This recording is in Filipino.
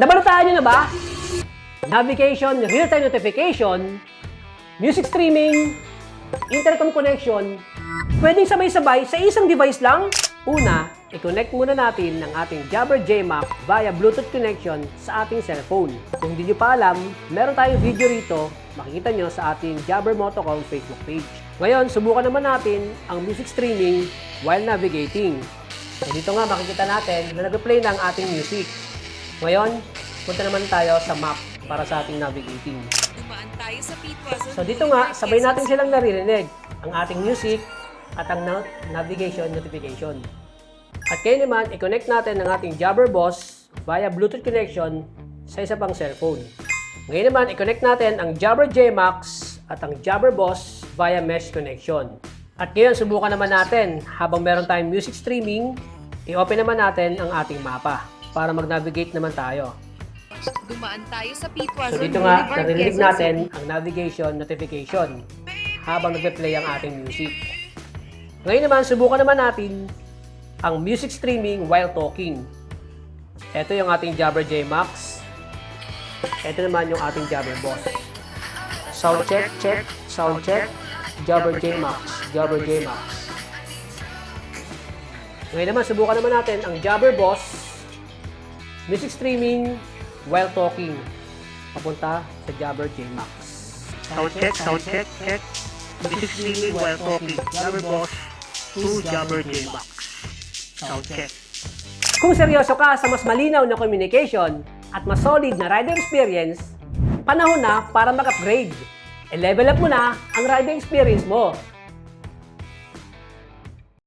Nabalitaan nyo na ba? Navigation, real-time notification, music streaming, intercom connection, pwedeng sabay-sabay sa isang device lang? Una, i-connect muna natin ng ating Jabber JMac via Bluetooth connection sa ating cellphone. Kung hindi nyo pa alam, meron tayong video rito, makikita nyo sa ating Jabber Motocom Facebook page. Ngayon, subukan naman natin ang music streaming while navigating. So, dito nga makikita natin na nag-play ng ating music. Ngayon, punta naman tayo sa map para sa ating navigating. Dumaan tayo sa Pitwazon. So dito nga, sabay natin silang naririnig, ang ating music at ang navigation notification. At kayo naman, i-connect natin ang ating Jabber Boss via Bluetooth connection sa isa pang cellphone. Ngayon naman, i-connect natin ang Jabber JMax at ang Jabber Boss via mesh connection. At ngayon, subukan naman natin, habang meron tayong music streaming, i-open naman natin ang ating mapa para mag-navigate naman tayo. Dumaan tayo sa Pitwazon. So dito nga, naririnig natin ang navigation notification habang nagpe-play ang ating music. Ngayon naman, subukan naman natin ang music streaming while talking. Ito yung ating Jabber JMax. Ito naman yung ating Jabber Boss. Sound check, check, sound check. Jabber JMax, Jabber JMax. Ngayon naman, subukan naman natin ang Jabber Boss music streaming while talking. Papunta sa Jabber JMax. Sound check, check. Music streaming while talking. Jabber Boss to Jabber JMax. Sound check. Kung seryoso ka sa mas malinaw na communication at mas solid na rider experience, panahon na para mag-upgrade. E-level up mo na ang rider experience mo.